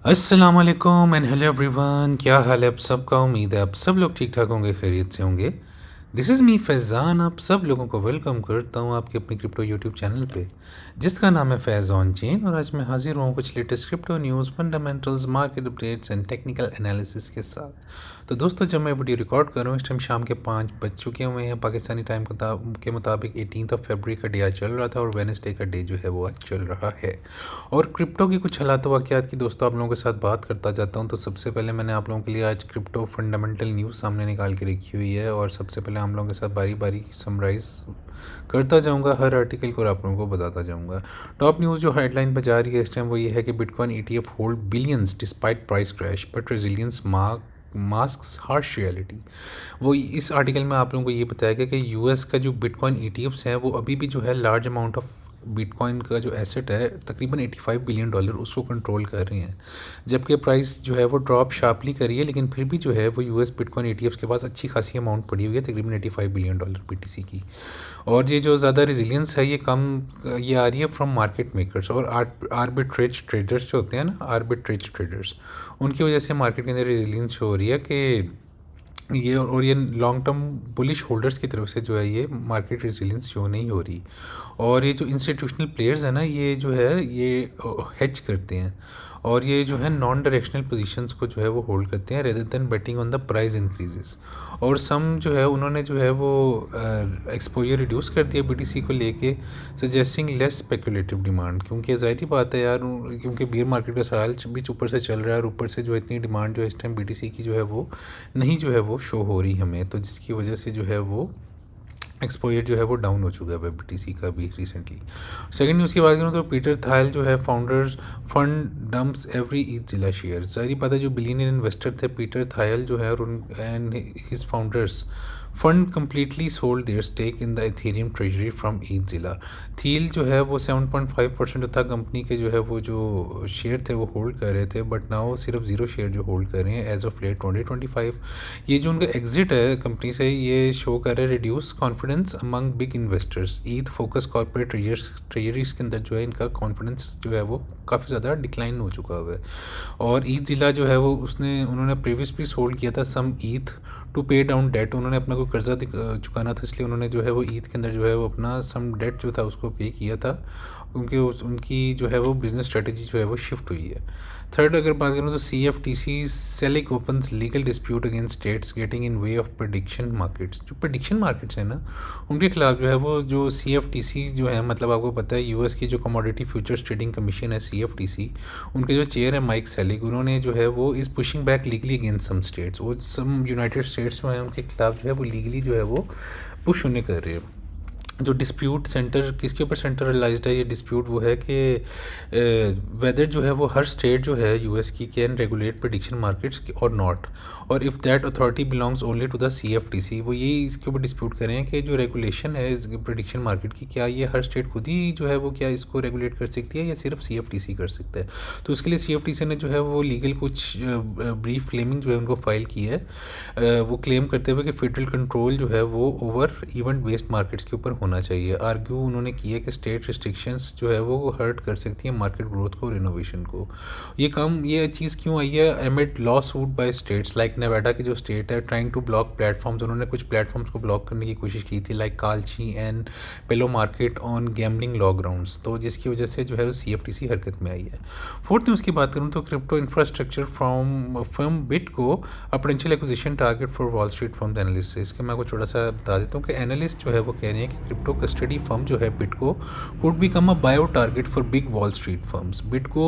अस्सलाम वालेकुम and hello everyone, क्या हाल है आप सबका। उम्मीद है आप सब लोग ठीक ठाक होंगे, खैरियत से होंगे। दिस इज़ मी फैज़ान, आप सब लोगों को वेलकम करता हूँ आपके अपने क्रिप्टो यूट्यूब चैनल पे, जिसका नाम है फैज़ ऑन चेन। और आज मैं हाजिर हूँ कुछ latest crypto news, fundamentals, market updates and technical analysis के साथ। तो दोस्तों, जब मैं वीडियो रिकॉर्ड कर रहा हूँ इस टाइम शाम के 5 बज चुके हुए हैं पाकिस्तानी टाइम के मुताबिक। 18 फरवरी का डे आज चल रहा था और वेडनेसडे का डे जो है वो आज चल रहा है। और क्रिप्टो की कुछ हालात वाक़यात की दोस्तों आप लोगों के साथ बात करता जाता हूं। तो सबसे पहले मैंने आप लोगों के लिए आज क्रिप्टो फंडामेंटल न्यूज़ सामने निकाल के रखी हुई है, और सबसे पहले हम लोगों के साथ बारी बारी समराइज़ करता जाऊंगा हर आर्टिकल को और आप लोगों को बताता जाऊंगा। टॉप न्यूज़ जो हेडलाइन पर जा रही है इस टाइम वो ये है कि bitcoin ETF hold billions despite price crash but resilience masks harsh reality. वो इस आर्टिकल में आप लोगों को ये बताया गया कि यूएस का जो बिटकॉइन ETFs हैं वो अभी भी जो है लार्ज अमाउंट ऑफ बिटकॉइन का जो एसेट है तकरीबन $85 बिलियन उसको कंट्रोल कर रही हैं, जबकि प्राइस जो है वो ड्रॉप शार्पली करी है, लेकिन फिर भी जो है वो यूएस बिटकॉइन ETFs के पास अच्छी खासी अमाउंट पड़ी हुई है, तकरीबन $85 बिलियन BTC की। और ये जो ज़्यादा रेजिलियंस है ये आ रही है फ्रॉम मार्केट मेकर्स और आर्बिट्रेज ट्रेडर्स जो होते हैं ना, आर्बिट्रेज ट्रेडर्स, उनकी वजह से मार्केट के अंदर रेजिलियंस हो रही है कि ये लॉन्ग टर्म बुलिश होल्डर्स की तरफ से जो है ये मार्केट रेजिलियंस शो नहीं हो रही। और ये जो इंस्टीट्यूशनल प्लेयर्स हैं ना, ये जो है ये हेज करते हैं और ये जो है नॉन डायरेक्शनल पोजीशंस को जो है वो होल्ड करते हैं rather than betting on the price increases. और सम जो है उन्होंने जो है वो एक्सपोजर रिड्यूस कर दिया BTC को लेके, सजेस्टिंग लेस स्पेकुलेटिव डिमांड, क्योंकि ज़ाहिर बात है यार, क्योंकि बियर मार्केट का साल भी ऊपर से चल रहा है और ऊपर से जो इतनी डिमांड जो है इस टाइम BTC की जो है वो नहीं जो है वो शो हो रही हमें, तो जिसकी वजह से जो है वो एक्सपोजर जो है वो डाउन हो चुका है BTC का भी रिसेंटली। सेकंड न्यूज़ की बात करूँ तो पीटर थायल जो है founders fund dumps every ETH share. सारी पता है जो बिलियनियर इन्वेस्टर थे पीटर थायल जो है और and his founders fund completely sold their stake in the Ethereum treasury from ETH. Thiel जो है वो 7.5% जो था कंपनी के जो है वो जो शेयर थे वो होल्ड कर रहे थे, बट नाउ सिर्फ 0 शेयर जो होल्ड कर रहे हैं एज ऑफ लेट 2025। ये जो उनका एग्जिट है कंपनी से ये शो कर रहा है reduce confidence among big investors. Eid focus corporate treasuries के अंदर जो है इनका कॉन्फिडेंस जो है वो काफ़ी ज़्यादा डिक्लाइन हो चुका हुआ है। और ईद जो है वो उन्होंने प्रीवियस भी सोल्ड किया था सम ईद टू पे डाउन डेट। उन्होंने अपना कोई कर्जा चुकाना था, इसलिए उन्होंने जो है वो ईद के अंदर जो है वो अपना सम डेट जो था उसको पे किया था, क्योंकि उनकी जो है वो बिज़नेस स्ट्रेटजी जो है वो शिफ्ट हुई है। थर्ड अगर बात करूँ तो CFTC Sellick opens legal dispute against states getting in way of prediction markets. जो प्रेडिक्शन मार्केट्स हैं ना उनके खिलाफ जो है वो जो CFTC जो है, मतलब आपको पता है यूएस की जो कमोडिटी फ्यूचर्स ट्रेडिंग कमीशन है CFTC, उनके जो चेयर है माइक सेलिक, उन्होंने जो है वो इस pushing back legally against some states. वो सम यूनाइटेड स्टेट्स जो हैं उनके खिलाफ जो है वो लीगली जो है वो पुश होने कर रहे हैं। जो डिस्प्यूट सेंटर किसके ऊपर सेंट्रलाइज्ड है ये डिस्प्यूट, वो है कि वेदर जो है वो हर स्टेट जो है यूएस की कैन रेगुलेट प्रेडिक्शन मार्केट्स और नॉट, और if that authority belongs only to the CFTC। वो ये इसके ऊपर डिस्प्यूट कर रहे हैं कि जो रेगुलेशन है इस प्रेडिक्शन मार्केट की, क्या ये हर स्टेट खुद ही जो है वो क्या इसको रेगुलेट कर सकती है या सिर्फ CFTC कर सकता है। तो उसके लिए CFTC ने जो है वो लीगल कुछ ब्रीफ क्लेमिंग जो है उनको फाइल की है, वो क्लेम करते हुए कि फेडरल कंट्रोल जो है वो ओवर इवेंट बेस्ड मार्केट्स के ऊपर होना चाहिए। आर्ग्यू उन्होंने किया कि स्टेट रिस्ट्रिक्शंस जो है वो हर्ट कर सकती है मार्केट ग्रोथ को और इनोवेशन को। ये चीज़ क्यों आई है? Amid law suit by states like Nevada की जो स्टेट है ट्राइंग टू ब्लॉक प्लेटफॉर्म्स, उन्होंने कुछ प्लेटफॉर्म्स को ब्लॉक करने की कोशिश की थी लाइक कालची एंड पेलो market on gambling law grounds, तो जिसकी वजह से जो है वो CFTC हरकत में आई है। फोर्थ न्यूज़ की बात करूँ तो क्रिप्टो इंफ्रास्ट्रक्चर फर्म बिट को potential acquisition target for wall street firm analyst. इसके मैं आपको थोड़ा सा बता देता हूँ कि एनालिस्ट जो है वो कह रहे हैं कि क्रिप्टो कस्टडी फर्म जो है BitGo could become a buyout target for big Wall Street firms. BitGo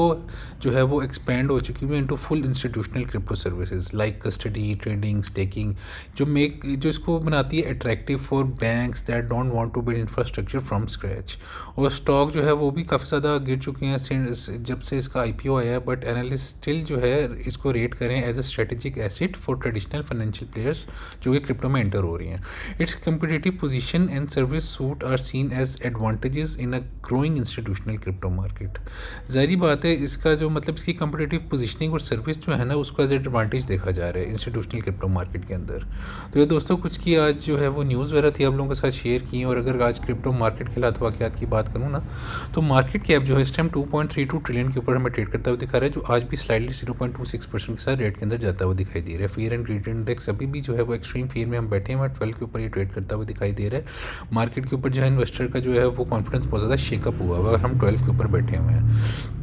जो है वो एक्सपेंड हो चुकी है into full institutional crypto services like custody, trading, staking, जो इसको बनाती है attractive for banks that don't want to build infrastructure from scratch. और स्टॉक जो है वो भी काफ़ी ज़्यादा गिर चुके हैं जब से इसका IPO आया है, बट एनालिस्ट स्टिल जो है इसको रेट करें as a strategic asset for traditional financial players जो कि क्रिप्टो में एंटर हो रही हैं। Its competitive position and service suite are seen as advantages in a growing institutional crypto market. ज़ाहिर बात है इसका जो मतलब इसकी कंपटीटिव पोजीशनिंग और सर्विस जो है ना उसको एज एडवांटेज देखा जा रहा है इंस्टीट्यूशनल क्रिप्टो मार्केट के अंदर। तो ये दोस्तों कुछ की आज जो है वो न्यूज़ वगैरह थी आप लोगों के साथ शेयर की। और अगर आज क्रिप्टो मार्केट के हालात वाक़यात की बात करूँ ना तो मार्केट कैप जो है इस टाइम 2.32 ट्रिलियन के ऊपर हमें ट्रेड करता हुआ दिखा रहा है, जो आज भी स्लाइडली 0.26% के साथ रेट के अंदर जाता हुआ दिखाई दे रहा है। फियर एंड ग्रीड इंडेक्स अभी भी जो है वो एक्सट्रीम फियर में हम बैठे हैं, 12 के ऊपर ये ट्रेड करता हुआ दिखाई दे रहा है। मार्केट के ऊपर जो है इन्वेस्टर का जो है वो कॉन्फिडेंस बहुत ज़्यादा शेकअप हुआ है और हम 12 के ऊपर बैठे हुए हैं।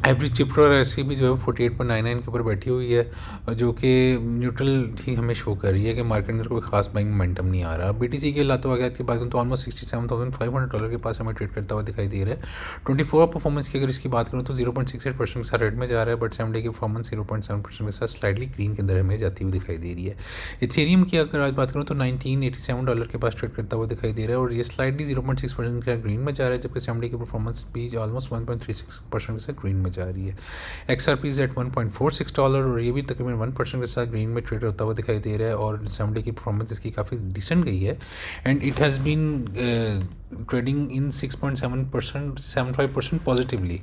एवरेज चिप्रो और ऐसी भी जो है 48.99 के ऊपर बैठी हुई है, जो कि न्यूट्रल ही हमें शो कर रही है कि मार्केट अंदर कोई खास बाइंग मोमेंटम नहीं आ रहा। BTC के लातो वगैरह की बात करूँ तो ऑलमोस्ट $67,500 के पास हमें ट्रेड करता हुआ दिखाई दे रहा है। 24 परफॉर्मेंस की अगर इसकी बात करूँ तो 0.68% के साथ रेट में जा रहा है, बट 7 डे की परफॉर्मेंस 0.7% के साथ स्लाइडली ग्रीन के अंदर हमें जाती हुई दिखाई दे रही है। इथेरियम की अगर आज बात करूँ तो $1987 के पास ट्रेड करता हुआ दिखाई दे रहा है और ये स्लाइडली 0.6% का ग्रीन में जा रहा है, जबकि 7 डे की परफॉर्मेंस भी ऑलमोस्ट 1.36% के साथ ग्रीन में जा रही है। XRP एट $1.46 और ये भी तकरीबन 1% के साथ ग्रीन में ट्रेड होता हुआ दिखाई दे रहा है और 7 डे की परफॉर्मेंस इसकी काफ़ी डिसेंट गई है and it has been trading in 6.75% positively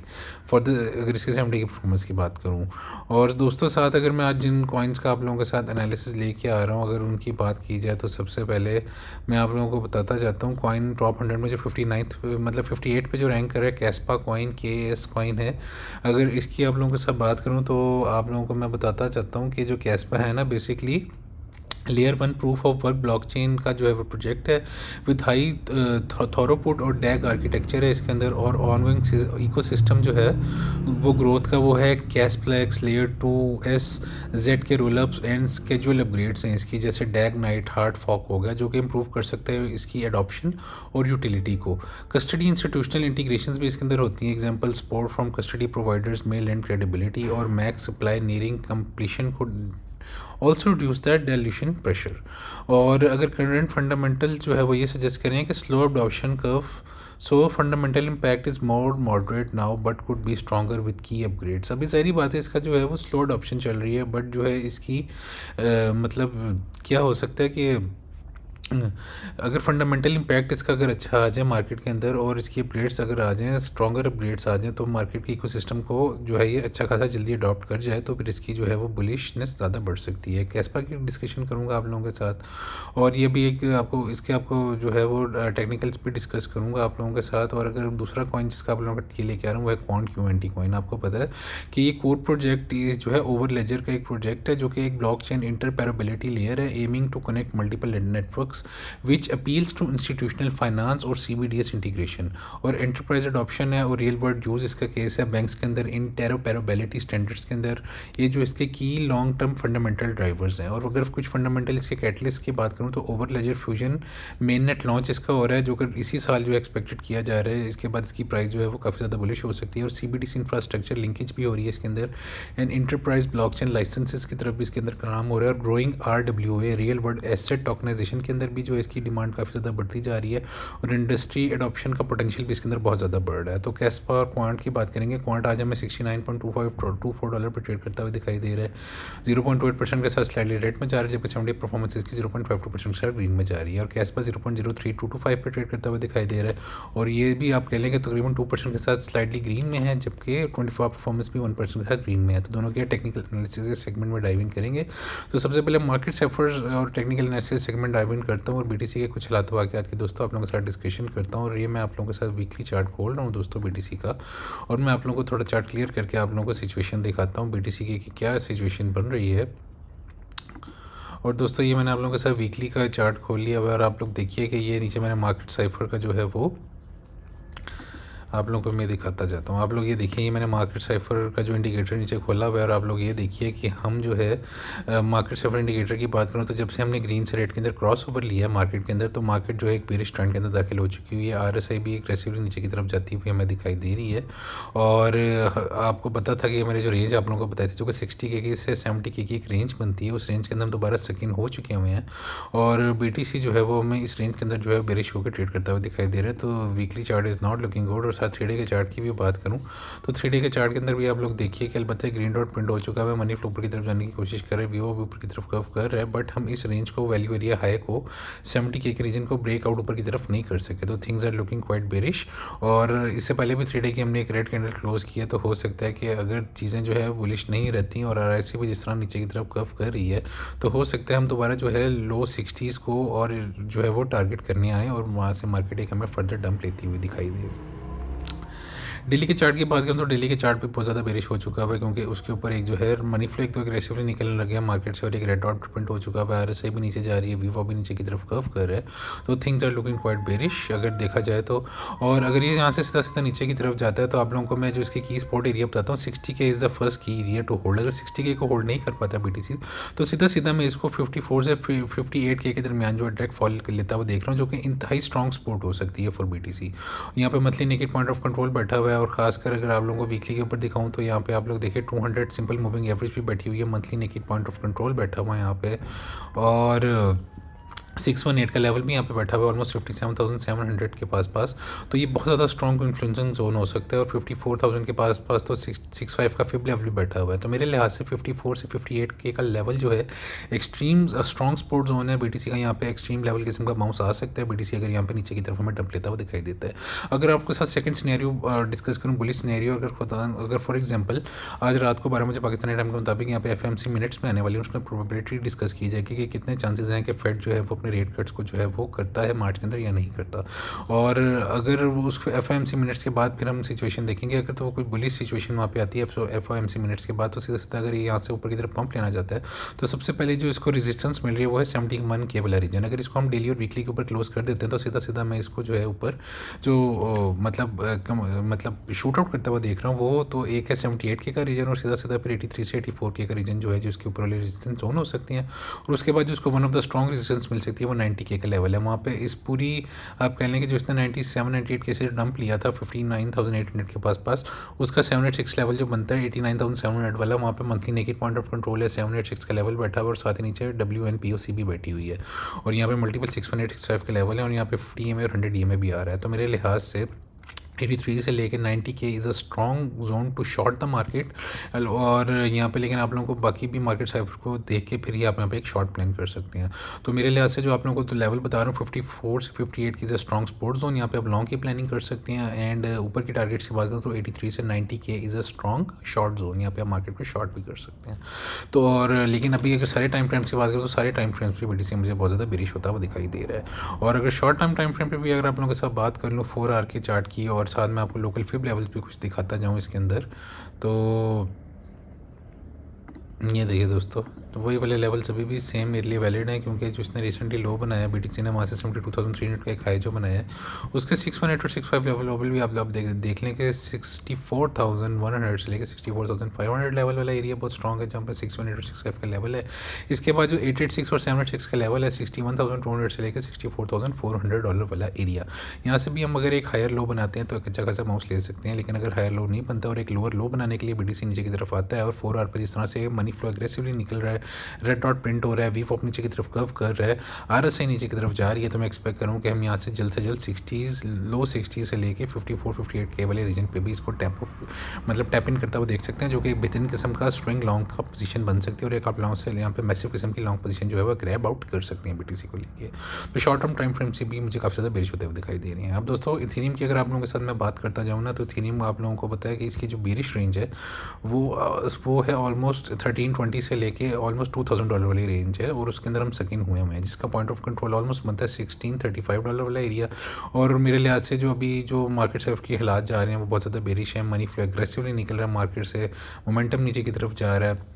for the, अगर इसके 7 डे की परफॉर्मेंस की बात करूँ। और दोस्तों साथ अगर मैं आज जिन कॉइन्स का आप लोगों के साथ एनालिसिस लेके आ रहा हूँ अगर उनकी बात की जाए तो सबसे पहले मैं आप लोगों को बताता जाता हूँ कॉइन टॉप 100 में जो 59 मतलब 58 पे जो रैंक कर रहा है कैस्पा कॉइन KAS कॉइन है। अगर इसकी आप लोगों के साथ बात करूं तो आप लोगों को मैं बताता चाहता हूं कि जो कैस्पा है ना basically layer 1 proof of work blockchain का जो है वो प्रोजेक्ट है विद हाई थॉरोपुट और डैग आर्किटेक्चर है इसके अंदर। और ऑनगोइंग इकोसिस्टम जो है वो ग्रोथ का वो है कैस्प्लेक्स लेयर 2S जेड के रोलअप्स एंड स्केजुअल अपग्रेड्स हैं इसकी, जैसे डैग नाइट हार्ड फॉक हो गया, जो कि इम्प्रूव कर सकते हैं इसकी एडॉप्शन और यूटिलिटी को। कस्टडी इंस्टीट्यूशनल इंटीग्रेशंस भी इसके अंदर होती हैं, example support from custody providers में लैंड क्रेडिबिलिटी और मैक्स सप्लाई नियरिंग कंप्लीशन को also reduce that dilution pressure. और अगर करंट फंडामेंटल जो है वो ये सजेस्ट करें कि slow adoption curve, so fundamental impact is more moderate now but could be stronger with की अपग्रेड्स। अभी सारी बात है इसका जो है वो स्लो अडॉप्शन चल रही है, बट जो है इसकी मतलब क्या हो सकता है कि अगर फंडामेंटल इम्पैक्ट इसका अगर अच्छा आ जाए मार्केट के अंदर और इसकी अपग्रेड्स अगर आ जाएँ, स्ट्रॉन्गर अपग्रेड्स आ जाएँ, तो मार्केट की इकोसिस्टम को जो है ये अच्छा खासा जल्दी अडॉप्ट कर जाए तो फिर इसकी जो है वो बुलिशनेस ज़्यादा बढ़ सकती है। कैस्पा की डिस्कशन करूँगा आप लोगों के साथ और ये भी एक आपको इसके आपको जो है वो टेक्निकल्स भी डिस्कस करूँगा आप लोगों के साथ। और अगर दूसरा कॉइन जिसका आप लोगों का ये लेके आ रहा हूँ वो है QuantQNT कॉइन। आपको पता है कि ये कोर प्रोजेक्ट जो है ओवर लेजर का एक प्रोजेक्ट है जो कि एक ब्लॉकचेन इंटरपेरेबिलिटी लेयर है aiming to connect multiple networks which appeals to institutional finance और CBDS इंटीग्रेशन और एंटरप्राइज अडॉप्शन है और रियल वर्ल्ड यूज़ इसका केस है बैंक्स के अंदर इंटरऑपरेबिलिटी स्टैंडर्ड्स के अंदर। ये जो इसके की लॉन्ग टर्म फंडामेंटल ड्राइवर्स हैं। और अगर कुछ फंडामेंटल इसके कैटलिस्ट की बात करूँ तो Overledger Fusion mainnet launch इसका हो रहा है जो कि इसी साल जो एक्सपेक्टेड किया जा रहा है। इसके बाद इसकी प्राइस जो है वो काफ़ी ज़्यादा बुलिश हो सकती है और CBDC इंफ्रास्ट्रक्चर लिंकेज भी हो रही है इसके अंदर एंड इंटरप्राइज ब्लॉकचेन लाइसेंसेस की तरफ भी इसके अंदर काम हो रहा है और growing RWA real world asset tokenization के अंदर भी जो इसकी डिमांड काफ़ी ज़्यादा बढ़ती जा रही है और इंडस्ट्री एडॉप्शन का पोटेंशियल भी इसके अंदर बहुत ज़्यादा बढ़ रहा है। तो कैस्पा और क्वांट की बात करेंगे, क्वांट आज हमें $69.24 पर ट्रेड करता हुआ दिखाई दे रहा है, 0.28% के साथ स्लाइडली रेट में जा रहा है, जबकि 7 डे परफॉर्मेंस इसकी 0.52% के साथ ग्रीन में जा रही है। और कैस्पा 0.03225 पर ट्रेड करता हुआ दिखाई दे रहा है और ये भी आप कह लेंगे तकरीबन 2% के साथ स्लाइडली ग्रीन में है, जबकि 24 परफॉर्मेंस भी 1% के साथ ग्रीन में है। तो दोनों के टेक्निकल एनालिसिस के सेगमेंट में डाइव इन करेंगे। तो सबसे पहले मार्केट सेफर्स और technical analysis segment dive in करता हूँ और BTC के कुछ हालात वाक़यात की दोस्तों आप लोगों के साथ डिस्कशन करता हूँ। और ये मैं आप लोगों के साथ वीकली चार्ट खोल रहा हूँ दोस्तों BTC का, और मैं आप लोगों को थोड़ा चार्ट क्लियर करके आप लोगों को सिचुएशन दिखाता हूँ BTC की कि क्या सिचुएशन बन रही है। और दोस्तों ये मैंने आप लोगों के साथ वीकली का चार्ट खोल लिया हुआ है और आप लोग देखिए कि ये नीचे मैंने मार्केट साइफर का जो है वो आप लोगों को मैं दिखाता जाता हूँ। आप लोग ये देखिए, ये मैंने मार्केट साइफर का जो इंडिकेटर नीचे खोला हुआ है और आप लोग ये देखिए कि हम जो है मार्केट साइफर इंडिकेटर की बात करूँ तो जब से हमने ग्रीन से रेड के अंदर क्रॉस ओवर लिया है मार्केट के अंदर, तो मार्केट जो है एक बेरिश ट्रेंड के अंदर दाखिल हो चुकी हुई है। RSI भी एग्रेसिवली नीचे की तरफ जाती हुई हमें दिखाई दे रही है। और आपको पता था कि मैंने जो रेंज आप लोगों को बताई थी जो कि 60K से 70K की एक रेंज बनती है, उस रेंज के अंदर हम दोबारा सेकंड हो चुके हुए हैं और BTC जो है वो हमें इस रेंज के अंदर जो है बेरिश होकर ट्रेड करता हुआ दिखाई दे रहा है। तो weekly chart is not looking good और साथ 3 डे के चार्ट की भी बात करूँ तो 3 डे के चार्ट के अंदर भी आप लोग देखिए कि अलबत्ता ग्रीन डॉट प्रिंट हो चुका है, मनी फ्लो ऊपर की तरफ जाने की कोशिश कर रहे हैं, वीवो भी ऊपर की तरफ कर्व कर रहा है, बट हम इस रेंज को वैल्यू एरिया हाई को 70K के रीजन को ब्रेकआउट ऊपर की तरफ नहीं कर सके, तो things are looking quite bearish. और इससे पहले भी 3 डे की हमने एक रेड कैंडल क्लोज किया, तो हो सकता है कि अगर चीज़ें जो है बुलिश नहीं रहती और RSI भी जिस तरह नीचे की तरफ कर्व कर रही है, तो हो सकता है हम दोबारा जो है लो 60s को और जो है वो टारगेट करने आए और वहाँ से मार्केट एक हमें फर्दर डंप लेती हुई दिखाई दे। दिल्ली के चार्ट की बात करें तो दिल्ली के चार्ट पे बहुत ज़्यादा बेरिश हो चुका है, क्योंकि उसके ऊपर एक जो है मनी फ्लो एक तो एग्रेसिवली निकलने लग गया मार्केट से और एक रेड डॉट प्रिंट हो चुका है, RSI भी नीचे जा रही है, वीवो भी नीचे की तरफ कर्व कर रहा है, तो things are looking quite bearish अगर देखा जाए तो। और अगर ये यहाँ से सीधा सीधा नीचे की तरफ जाता है तो आप लोगों को मैं जो इसकी की स्पॉट एरिया बताता हूँ, 60K इज़ द फर्स्ट की एरिया टू होल्ड। अगर 60K को होल्ड नहीं कर पाता BTC तो सीधा सीधा मैं इसको 54 से 58K के दरमियान जो है डायरेक्ट फॉल लेता हुआ देख रहा हूँ, जो कि इंतहाई स्ट्रॉन्ग सपोर्ट हो सकती है फॉर BTC। यहाँ पे monthly naked point of control बैठा हुआ है, और खासकर अगर आप लोगों को वीकली के ऊपर दिखाऊं तो यहाँ पे आप लोग देखिए 200 सिंपल मूविंग एवरेज भी बैठी हुई है, monthly naked point of control बैठा हुआ है यहाँ पे, और 618 का लेवल भी यहाँ पे बैठा हुआ है ऑलमोस्ट 57,700 के पास। तो ये बहुत ज़्यादा स्ट्रॉन्ग इन्फ्लुएंसिंग जोन हो सकता है, और 54,000 के पास तो 65 का फिब लेवल भी बैठा हुआ है। तो मेरे लिहाज से 54 से 58K का लेवल जो है एक्सट्रीम स्ट्रॉन्ग सपोर्ट जोन है BTC का। यहाँ पे एक्सट्रीम लेवल किस्म का बाउंस आ सकता है BTC अगर यहाँ पे नीचे की तरफ हमें डंप लेता हुआ दिखाई देता है। अगर आपके साथ सेकंड सिनेरियो डिस्कस करूँ, बुलिश सिनेरियो, अगर फॉर एग्जांपल आज रात को 12 बजे पाकिस्तानी टाइम के मुताबिक यहाँ पे FOMC मिनट्स में आने वाली है, उसमें प्रोबेबिलिटी डिस्कस की जाएगी कि कितने चांसेस हैं कि फेड जो है वो अपने रेट कट्स को जो है वो करता है मार्च के अंदर या नहीं करता। और अगर उस FOMC मिनट्स के बाद फिर हम सिचुएशन देखेंगे, अगर तो वो कोई बुलिश सिचुएशन वहाँ पे आती है FOMC मिनट्स के बाद, तो सीधा सीधा अगर ये यहाँ से ऊपर की तरफ पंप लेना चाहता है तो सबसे पहले जो इसको रेजिस्टेंस मिल रही है वो है 71K वाला रीजन। अगर इसको हम डेली और वीकली के ऊपर क्लोज कर देते हैं तो सीधा सीधा मैं इसको जो है ऊपर जो मतलब शूट आउट करता हुआ देख रहा हूँ, वो तो एक है 78K का रीजन, और सीधा सीधा फिर 83 से 84K का रीजन जो है जिसके ऊपर वाले रेजिस्टेंस जोन हो सकती हैं, और उसके बाद जो उसको one of the strong resistance मिल सकती है वो 90K का लेवल है। वहाँ पे इस पूरी आप कह लें कि जो इसने 97-98K से डंप लिया था 59,800 के पास, उसका 786 लेवल जो बनता है 89,700 वाला, वहाँ पे monthly naked point of control है 786 का लेवल बैठा हुआ, और साथ ही नीचे WNPOC भी बैठी हुई है, और यहाँ पे मल्टीपल 61865 का लेवल है, और यहाँ पे 50 EMA और 100 EMA भी आ रहा है। तो मेरे लिहाज से 83 से लेकर 90K is a strong zone to short the market. और यहाँ पे लेकिन आप लोगों को बाकी भी मार्केट साइफर को देख के फिर ही आप यहाँ पे एक शॉर्ट प्लान कर सकते हैं। तो मेरे लिहाज से जो आप लोगों को तो लेवल बता रहा हूँ 54 से 58 की is a strong support zone, यहाँ पे आप लॉन्ग की प्लानिंग कर सकते हैं। एंड ऊपर की टारगेट्स की बात करें तो 83 से 90K is a strong short zone, यहाँ पे आप मार्केट को शॉर्ट भी कर सकते हैं। तो और लेकिन अभी अगर सारे टाइम फ्रेम्स की बात करें तो सारे टाइम फ्रेम्स पे BTC मुझे बहुत ज़्यादा बेरिश होता हुआ दिखाई दे रहा है। और अगर शॉर्ट टर्म टाइम फ्रेम पे भी अगर आप लोगों के साथ बात कर लूँ 4 आवर के चार्ट की, और साथ में आपको लोकल फिब लेवल्स भी कुछ दिखाता जाऊँ इसके अंदर, तो ये देखिए दोस्तों, तो वही वाले लेवल्स अभी भी सेम मेरे लिए वैलिड हैं, क्योंकि जो इसने रिसेंटली लो बनाया BTC ने वहाँ से 72,300 का एक हाई जो बनाया है, उसके 618 और 65 लेवल भी आप देख लें कि 64,100 से लेकर 64,500 लेवल वाला एरिया बहुत स्ट्रॉग है, जहाँ पर 618 और 65 का लेवल है। इसके बाद जो 886 और 786 का लेवल है 61,200 से लेकर $64,400 वाला एरिया, यहाँ से भी हम अगर एक हायर लो बनाते हैं तो एक अच्छा खासा माउस ले सकते हैं। लेकिन अगर हायर लो नहीं बनता और एक लोअर लो बनाने के लिए BTC नीचे की तरफ आता है और 4 आवर पर जिस तरह से मनी फ्लो एग्रेसिवली निकल रहा है, रेड डॉट प्रिंट हो रहा है, वीवो नीचे की तरफ कर्व कर रहा है, RSI नीचे की तरफ जा रही है, तो मैं एक्सपेक्ट करूँ कि हम यहाँ से जल्द 60s लो 60 से लेके 54-58K वाले रीजन पे भी इसको टैप इन करता हुआ देख सकते हैं, जो कि एक बेहतरीन किस्म का स्ट्रिंग लॉन्ग का पोजीशन बन सकती है, और एक आप लॉन्ग से यहाँ पे मैसिव किस्म की लॉन्ग पोजीशन जो है वो ग्रैब आउट कर सकते हैं BTC को लेके। तो शॉर्ट टर्म टाइम फ्रेम से भी मुझे काफ़ी ज़्यादा बेरिश होते हुए दिखाई दे रही है। अब दोस्तों इथेरियम की अगर आप लोगों के साथ मैं बात करता जाऊँ ना, तो इथेरियम आप लोगों को पता है कि इसकी जो बेरिश रेंज है वो है ऑलमोस्ट 1320 से लेके ऑलमोस्ट $2,000 वाली रेंज है, और उसके अंदर हम सकिन हुए हैं, जिसका पॉइंट ऑफ कंट्रोल ऑलमोस्ट बनता है $1635 वाला एरिया। और मेरे लिहाज से जो अभी जो मार्केट से की हालात जा रहे हैं वो बहुत ज़्यादा बेरिश है, मनी फ्लो एग्रेसिवली निकल रहा है मार्केट से, मोमेंटम नीचे की तरफ जा रहा है,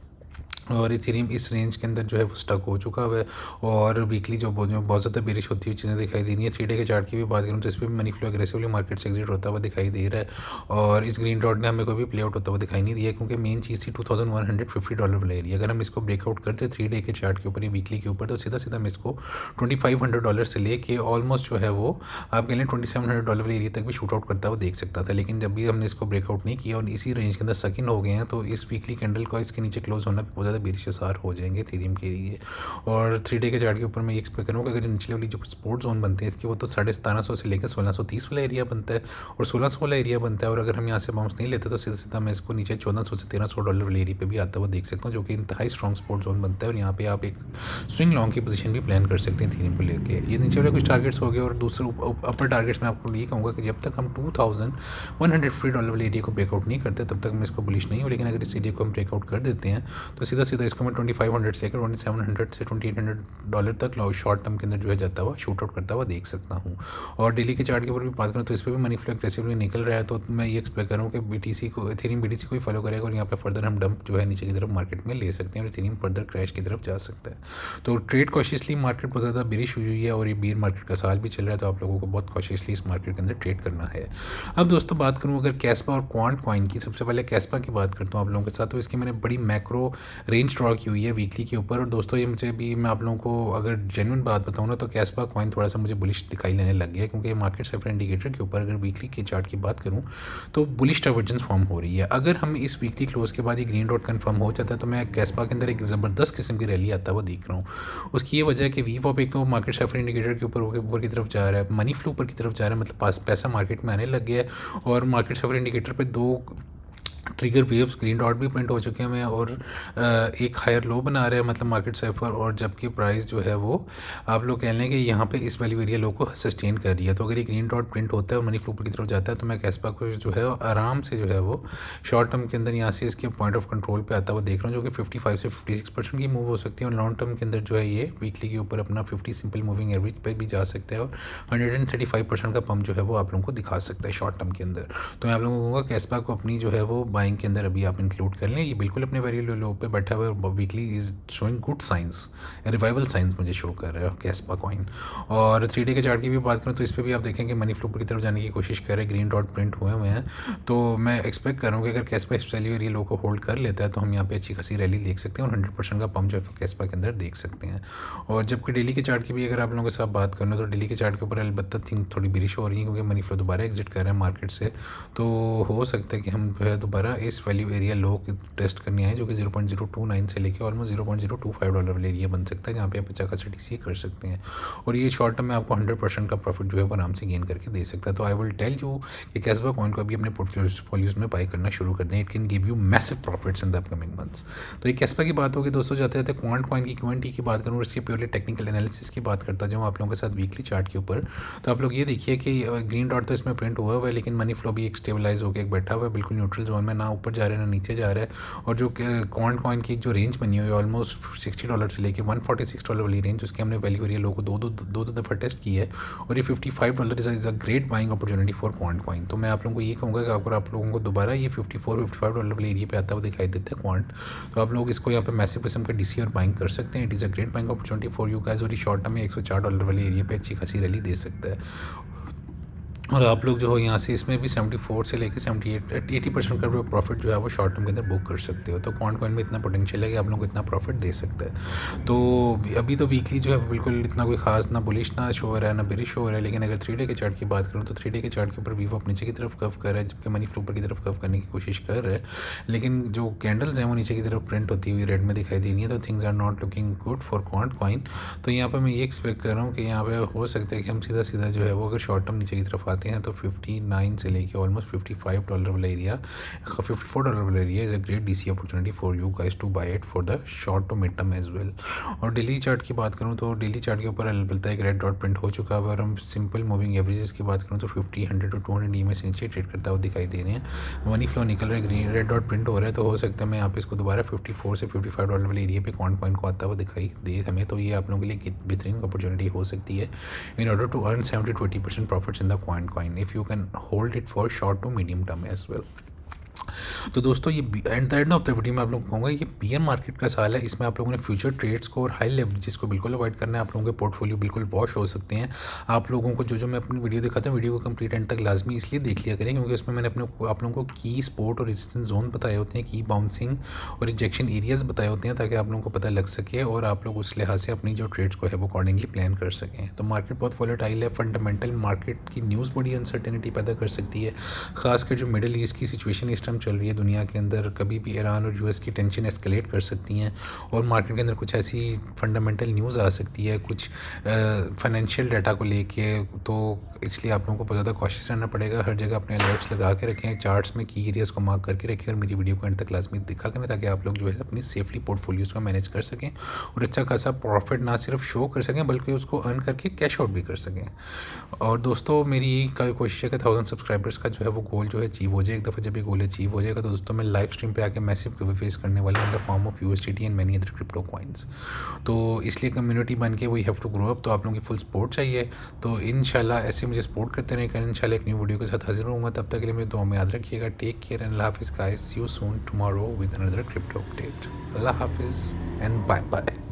और इथेरियम इस रेंज के अंदर जो है वो स्टक हो चुका है, और वीकली जो बहुत ज़्यादा बेरिश होती हुई चीज़ें दिखाई दे रही है। 3 डे के चार्ट की भी बात करूँ तो इस पर भी मनी फ्लो एग्रेसिवली मार्केट से एग्जिट होता हुआ दिखाई दे रहा है, और इस ग्रीन डॉट ने हमें कोई भी प्ले आउट होता हुआ दिखाई नहीं दिया, क्योंकि मेन चीज़ थी $2,150 वाला एरिया। अगर हम इसको ब्रेकआउट करते 3 डे के चार्ट के ऊपर या वीकली के ऊपर, तो सीधा सीधा हम इसको $2,500 से लेके ऑलमोस्ट जो है वो आप कह लें $2,700 वाले एरिया तक भी शूट आउट करता हुआ देख सकता था। लेकिन जब भी हमने इसको ब्रेकआउट नहीं किया और इसी रेंज के अंदर सकिन हो गए हैं, तो इस वीकली कैंडल का इसके नीचे क्लोज होना बहुत ज़्यादा ज़्यादा बेरिश आसार हो जाएंगे इथेरियम के लिए। और 3 डे के चार्ट के ऊपर मैं ये एक्सपेक्ट करूँगा कि अगर निचले वाली जो सपोर्ट जोन बनते हैं इसकी वो तो 1750 से लेकर 1630 वाला एरिया बनता है और 1600 वाला एरिया बनता है। और अगर हम यहाँ से बाउंस नहीं लेते तो सीधा सीधा मैं इसको नीचे 1400 से 1300 डॉलर वाले एरिया पे भी आता हुआ देख सकता हूँ, जो कि इंतहाई स्ट्रॉन्ग सपोर्ट जोन बनता है। और यहाँ पे आप एक स्विंग लॉन्ग की पोजीशन भी प्लान कर सकते हैं इथेरियम को लेके। ये नीचे वाले कुछ टारगेट्स हो गए और दूसरे अपर टारगेट्स में आपको ये कहूँगा कि जब तक हम $2150 वाले एरिया को ब्रेकआउट नहीं करते तब तक मैं इसको बुलिश नहीं हूँ। लेकिन अगर इस एरिया को हम ब्रेकआउट कर देते हैं तो सीधा सीधा इसको मैं 2500 से लेकर 2700 से $2800 तक शॉर्ट टर्म के अंदर जो है जाता हुआ शूट आउट करता हुआ देख सकता हूँ। और डेली के चार्ट के ऊपर भी बात करूँ तो इस पर भी मनी फ्लो एग्रेसिवली निकल रहा है, तो मैं ये एक्सपेक्ट करूँ कि BTC को इथेरियम BTC को ही फॉलो करेगा और यहाँ पे फर्दर हम डंप जो है नीचे की तरफ मार्केट में ले सकते हैं और इथेरियम फर्दर क्रैश की तरफ जा सकता है। तो ट्रेड कॉशियसली मार्केट बहुत ज़्यादा बेरिश हुई है और ये बेयर मार्केट का साल भी चल रहा है, तो आप लोगों को बहुत कॉशियसली इस मार्केट के अंदर ट्रेड करना है। अब दोस्तों बात करूँ अगर कैस्पा और क्वांट कॉइन की, सबसे पहले कैस्पा की बात करता हूँ आप लोगों के साथ। तो इसकी मैंने बड़ी मैक्रो रेंज ड्रॉ की हुई है वीकली के ऊपर। और दोस्तों ये मुझे भी, मैं आप लोगों को अगर जेन्युइन बात बताऊँ ना तो कैस्पा कॉइन थोड़ा सा मुझे बुलिश दिखाई देने लग गया है, क्योंकि मार्केट सेफर इंडिकेटर के ऊपर अगर वीकली के चार्ट की बात करूँ तो बुलिश डाइवर्जेंस फॉर्म हो रही है। अगर हम इस वीकली क्लोज के बाद ये ग्रीन डॉट कंफर्म हो जाता है तो मैं कैस्पा के अंदर एक ज़बरदस्त किस्म की रैली आता हुआ देख रहा हूँ। उसकी ये वजह है कि वीवॉप एक तो मार्केट सेफर इंडिकेटर के ऊपर की तरफ जा रहा है, मनी फ्लो ऊपर की तरफ जा रहा है, मतलब पैसा मार्केट में आने लग गया है। और मार्केट सेफर इंडिकेटर पे 2 ट्रिगर वेव्स ग्रीन डॉट भी प्रिंट हो चुके हैं और एक हायर लो बना रहे हैं मतलब मार्केट सेफर, और जबकि प्राइस जो है वो आप लोग कह लें कि यहाँ पे इस वैल्यू एरिया लो को सस्टेन कर रही है। तो अगर ये ग्रीन डॉट प्रिंट होता है और मनी फ्लो की तरफ जाता है तो मैं कैस्पा को जो है आराम से जो है वो शॉर्ट टर्म के अंदर यहाँ से इसके पॉइंट ऑफ कंट्रोल पे आता हुआ देख रहा हूँ, जो कि 55 से 56% की मूव हो सकती है। और लॉन्ग टर्म के अंदर जो है ये वीकली के ऊपर अपना 50 सिंपल मूविंग एवरेज पे भी जा सकता है और 135% का पंप जो है वो आप लोगों को दिखा सकता है शॉर्ट टर्म के अंदर। तो मैं आप लोगों को कहूँगा कैस्पा को अपनी जो है वो बाइंग के अंदर अभी आप इंक्लूड कर लें। ये बिल्कुल अपने वेरी लो पे बैठा हुआ है, weekly is showing good science, revival science मुझे शो कर रहा है कैस्पा कॉइन। और 3 डे के चार्ट की भी बात करूँ तो इस पर भी आप देखें कि मनी फ्लो की तरफ जाने की कोशिश कर रहे हैं, ग्रीन डॉट प्रिंट हुए हैं। तो मैं एक्सपेक्ट कर रहा हूँ कि अगर कैस्पा इस वैल्यू एरिया लो को होल्ड कर लेता है तो हम यहाँ पे अच्छी खासी रैली देख सकते हैं और 100% का पंप जो है कैस्पा के अंदर देख सकते हैं। और जबकि डेली के चार्ट की भी अगर आप लोगों के साथ बात करूँ तो डेली के चार्ट के ऊपर अलबत्ता थिंक थोड़ी बेरिश हो रही है, क्योंकि मनी फ्लो दोबारा एग्जिट कर रहे हैं मार्केट से। तो हो सकता है कि हम जो है दोबारा इस वैल्यू एरिया लो टेस्ट करनी है, जो कि 0.029 से लेकर ऑलमोस्ट $0.025 वाला एरिया बन सकता है, जहाँ पे आप अच्छा खासा DCA कर सकते हैं। और ये शॉर्ट टर्म में आपको 100% का प्रॉफिट जो है वो आराम से गेन करके दे सकता है। तो आई विल टेल यू कि कैस्पा कॉइन को अभी अपने पोर्टफोलियोज में बाई करना शुरू कर दें, it can give you massive profits in the upcoming months. तो ये कैस्पा की बात होगी दोस्तों। जाते जाते क्वांट कॉइन की QNT की बात करूँ और इसके प्योरली टेक्निकल एनालिसिस की बात करता जाऊँ आप लोगों के साथ वीकली चार्ट के ऊपर। तो आप लोग ये देखिए कि ग्रीन डॉट तो इसमें प्रिंट हुआ हुआ है, लेकिन मनी फ्लो भी एक स्टेबलाइज होकर एक बैठा हुआ है बिल्कुल न्यूट्रल जोन में, ना ऊपर जा रहा है ना नीचे जा रहा है। और जो क्वांट कॉइन की एक जो रेंज बनी हुई है ऑलमोस्ट $60 से लेके $146 वाली रेंज, उसकी हमने वैल्यू एरिया लो को दो दफ़ा टेस्ट की है और ये $55 is a great buying opportunity for Quant coin. तो मैं आप लोगों को ये कहूँगा कि अगर आप लोगों को दोबारा ये $54-55 वाले एरिया पे आता हुआ दिखाई देता है क्वांट, तो आप लोग इसको यहाँ पे मैसिव किस्म का DCA और बाइंग कर सकते हैं। It is a great buying opportunity for you guys. और ये शॉर्ट टर्म में $104 वाले एरिया पे अच्छी खासी रैली दे सकता है। और आप लोग जो हो यहाँ से इसमें भी 74 से लेकर 80% का प्रॉफिट जो है वो शॉर्ट टर्म के अंदर बुक कर सकते हो। तो क्वांट कॉइन में इतना पोटेंशियल है कि आप लोग को इतना प्रॉफिट दे सकता है। तो अभी तो वीकली जो है बिल्कुल इतना कोई खास ना बुलिश ना शो हो रहा है ना बेरिश शो हो रहा है। लेकिन अगर 3 डे के चार्ट की बात करूँ तो 3 डे के चार्ट के ऊपर वीवॉप नीचे की तरफ कव कर रहा है, जबकि मनी फ्लो ऊपर की तरफ कव करने की कोशिश कर रहा है। लेकिन जो कैंडल्स हैं वो नीचे की तरफ प्रिंट होती हुई रेड में दिखाई दे रही है, तो things are not looking good for Quant coin. तो यहाँ पर मैं ये एक्सपेक्ट कर रहा हूँ कि यहाँ पे हो सकता है कि हम सीधा सीधा जो है वो अगर शॉर्ट टर्म नीचे की तरफ आते हैं तो 59 से लेके ऑलमोस्ट $55 वाला एरिया, $54 वाला area is a great DCA opportunity for you guys to buy it for the short to mid term as well. और डेली चार्ट की बात करूँ तो डेली चार्ट के ऊपर अलबत्ता एक रेड डॉट प्रिंट हो चुका है। और हम सिंपल मूविंग एवरेजेस की बात करूँ तो 50, 100 to 200 EMA से नीचे ट्रेड करता हुआ दिखाई दे रहे हैं। मनी फ्लो निकल रहा है, ग्रीन रेड डॉट प्रिंट हो रहा है, तो हो सकता है मैं यहाँ पे इसको दोबारा 54 से $55 वाले एरिया पे क्वांट कॉइन को आता हुआ दिखाई दे हमें। तो ये आप लोगों के लिए बेहतरीन अपॉर्चुनिटी हो सकती है in order to earn 70-20% profits in the Quant coin if you can hold it for short to medium term as well। तो दोस्तों ये at the end of the video में आप लोगों को कहूँगा ये बियर मार्केट का साल है। इसमें आप लोगों ने फ्यूचर ट्रेड्स को और हाई लेवरेजेस को बिल्कुल अवॉइड करना है। आप लोगों के पोर्टफोलियो बिल्कुल वॉश हो सकते हैं। आप लोगों को जो मैं अपनी वीडियो दिखाता हूँ, वीडियो को कंप्लीट एंड तक लाजमी इसलिए देख लिया करें क्योंकि उसमें मैंने आप लोगों को की सपोर्ट और रेजिस्टेंस जोन बताए होते हैं, की बाउंसिंग और रिजेक्शन एरियाज बताए होते हैं, ताकि आप लोगों को पता लग सके और आप लोग उस लिहाज से अपनी जो ट्रेड्स को है वो अकॉर्डिंगली प्लान कर सकें। तो मार्केट बहुत वॉलेटाइल है, फंडामेंटल मार्केट की न्यूज़ बड़ी अनसर्टेनिटी पैदा कर सकती है, खासकर जो मिडिल ईस्ट की सिचुएशन इस टाइम चल रही है। दुनिया के अंदर कभी भी ईरान और यूएस की टेंशन एस्केलेट कर सकती हैं और मार्केट के अंदर कुछ ऐसी फंडामेंटल न्यूज़ आ सकती है कुछ फाइनेंशियल डाटा को लेके, तो इसलिए आप लोगों को बहुत ज़्यादा कॉशियस रहना पड़ेगा। हर जगह अपने अलर्ट्स लगा के रखें, चार्ट्स में की एरियाज़ को मार्क करके रखें और मेरी वीडियो को एंड तक क्लास में दिखा करें ताकि आप लोग जो है अपनी सेफली पोर्टफोलियोज़ को मैनेज कर सकें और अच्छा खासा प्रॉफिट ना सिर्फ शो कर सकें बल्कि उसको अर्न करके कैश आउट भी कर सकें। और दोस्तों मेरी यही कोशिश है कि 1000 सब्सक्राइबर्स का जो है वो गोल जो है अचीव हो जाए। एक दफ़ा जब ये गोल अचीव हो जाएगा तो दोस्तों मैं लाइव स्ट्रीम पे आके मैसिव गिव फेस करने वाला हूँ in the form of USDT and many other crypto coins. तो इसलिए कम्युनिटी बन के we have to grow up, तो आप लोगों की फुल सपोर्ट चाहिए। तो इंशाल्लाह ऐसे मुझे सपोर्ट करते रहें कर, इंशाल्लाह एक न्यू वीडियो के साथ हाजिर होऊंगा। तब तक के लिए मेरी दुआ में याद रखिएगा। टेक केयर एंड अल्लाह हाफिज़ guys, see you soon tomorrow with another crypto update. अल्लाह हाफिज़ एंड बाय बाय।